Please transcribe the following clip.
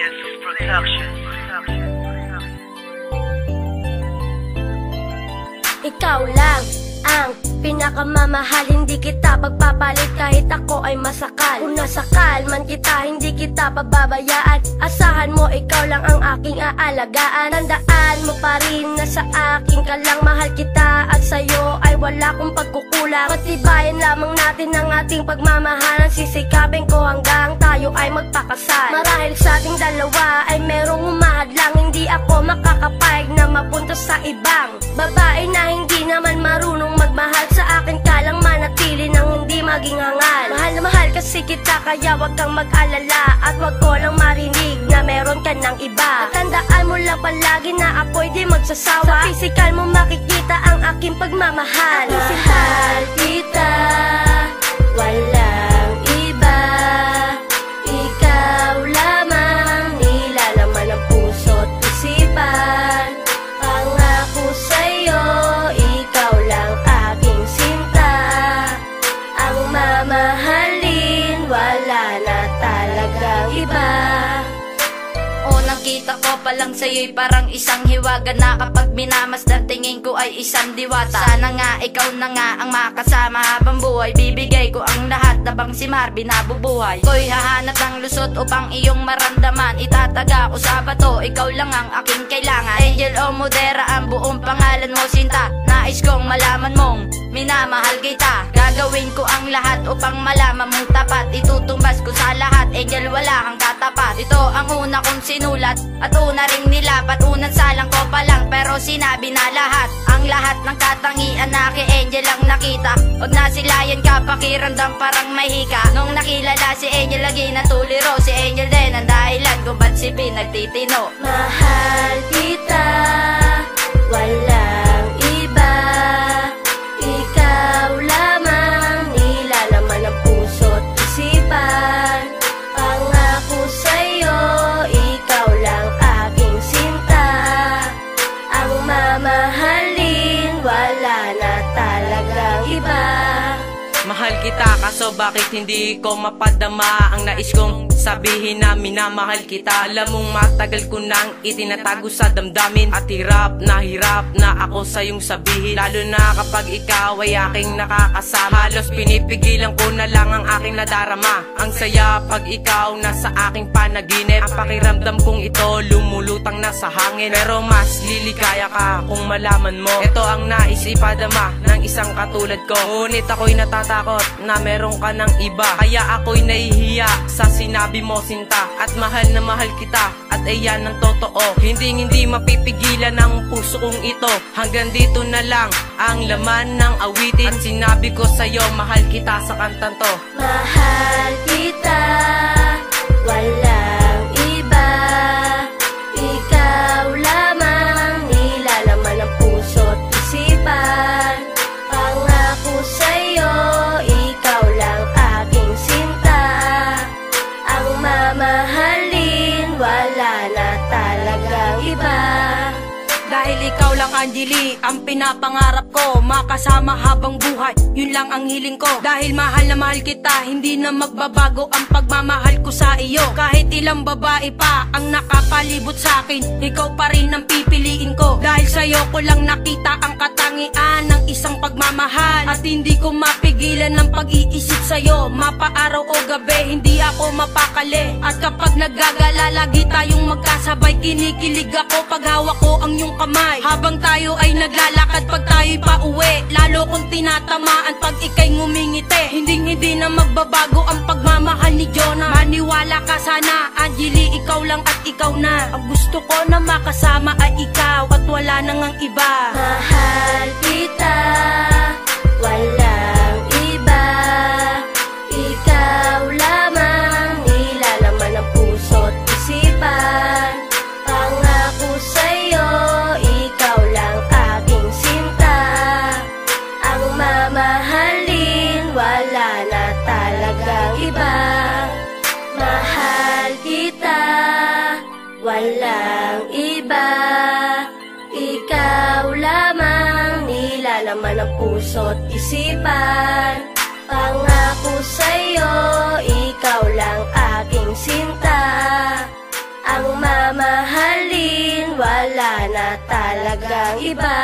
Players Production. Ikaw lang ang pinakamamahal, hindi kita pagpapalit kahit ako ay masakal. Kung nasakal man kita, hindi kita pababayaan. Asahan mo, ikaw lang ang aking aalagaan. Tandaan mo pa rin na sa akin ka lang, mahal kita at sa'yo ay wala kong pagkukulang. Patibayan lamang natin ang ating pagmamahalan, sisikapin ko hanggang tayo ay magpakasal. Marahil sa ating dalawa ay merong humahadlang, hindi ako makakapayag na mapunta sa ibang babae na hindi naman marunong magmahal. Sa akin ka lang manatili nang hindi maging hangal. Mahal na mahal kasi kita, kaya wag kang mag-alala at wag ko lang marinig na meron ka ng iba. At tandaan mo lang palagi na ako'y di magsasawa. Sa physical mo makikita ang aking pagmamahal. Mahal kita, walang iba. Ikaw lamang, nilalaman ng puso't isipan. Pangako sa'yo, ikaw lang aking sinta. Ang mamahalin, wala na talagang iba. Nakita ko pa lang sa'yo'y parang isang hiwaga na kapag minamasdan tingin ko ay isang diwata. Sana nga ikaw na nga ang makasama habang buhay, bibigay ko ang lahat na bang si Marvin nabubuhay. Ko'y hahanap ng lusot upang iyong maramdaman, itataga ko sa bato, ikaw lang ang aking kailangan. Angel o Modera ang buong pangalan mo, sinta. Nais kong malaman mong minamahal kita. Gagawin ko ang lahat upang malaman mong tapat, itutumbas ko sa lahat, Angel wala kang katapat. Ito ang una kong sinulat at una ring nilapat, unang salang ko pa lang pero sinabi na lahat. Ang lahat ng katangian na kay Angel ang nakita. Pag nasilayan ka pakiramdam parang mahika. Nung nakilala si Angel lagi na tuliro, si Angel din ang dahilan kung ba't si pinagtitino. Mahal kita, walang iba. Ikaw lamang, nilalaman ng puso't isipan. Pangako sa'yo, ikaw lang aking sinta. Ang mamahalin, wala na talagang iba. Mahal kita kaso bakit hindi ko mapadama ang nais kong sabihin na minamahal kita. Alam mong matagal ko nang itinatago sa damdamin at hirap na ako sa iyong sabihin. Lalo na kapag ikaw ay aking nakakasama, halos pinipigilan ko na lang ang aking nadarama. Ang saya pag ikaw nasa aking panaginip, ang pakiramdam kong ito lumulutang na sa hangin. Pero mas lilikaya ka kung malaman mo, ito ang nais ipadama ng isang katulad ko. Ngunit ako'y natatakot na meron ka ng iba, kaya ako'y nahihiya sa sinabi mo, sinta. At mahal na mahal kita at ayan ang totoo, hindi mapipigilan ang puso kong ito. Hanggang dito na lang ang laman ng awitin, at sinabi ko sa'yo mahal kita sa kantang to. Mahal kita, walang iba. Ikaw lamang, nilalaman ng puso't isipan. Pangako sa'yo, ikaw lang aking sinta. Ang mamahalin, wala na talagang iba. Dahil ikaw lang Angeli, ang pinapangarap ko, makasama habang buhay, yun lang ang hiling ko. Dahil mahal na mahal kita, hindi na magbabago ang pagmamahal ko sa iyo. Kahit ilang babae pa ang nakapalibot sa akin, ikaw pa rin ang pipiliin ko. Dahil sa'yo ko lang nakita ang katangian ng isang pagmamahal, at hindi ko mapigilan ng pag-iisip sa'yo. Mapaaraw o gabi, hindi ako mapakali. At kapag naggagala, lagi tayong magkasabay. Kinikilig ako pag hawak ko ang iyong kamay, habang tayo ay naglalakad pag tayo'y pauwi. Lalo kong tinatamaan pag ika'y ngumingiti. Hindi na magbabago ang pagmamahal ni Jonah. Maniwala ka sana, Angeli, ikaw lang at ikaw na. Ang gusto ko na makasama ay ikaw at wala nang ang iba. Mahal kita, walang iba. Ikaw lamang, nilalaman ng puso't isipan. Pangako sa'yo, ikaw lang aking sinta. Ang mamahalin, wala na talagang iba. Mahal kita, walang iba. Ikaw lamang, nilalaman ng puso't isipan. Pangako sa'yo, ikaw lang aking sinta. Ang mamahalin, wala na talagang iba.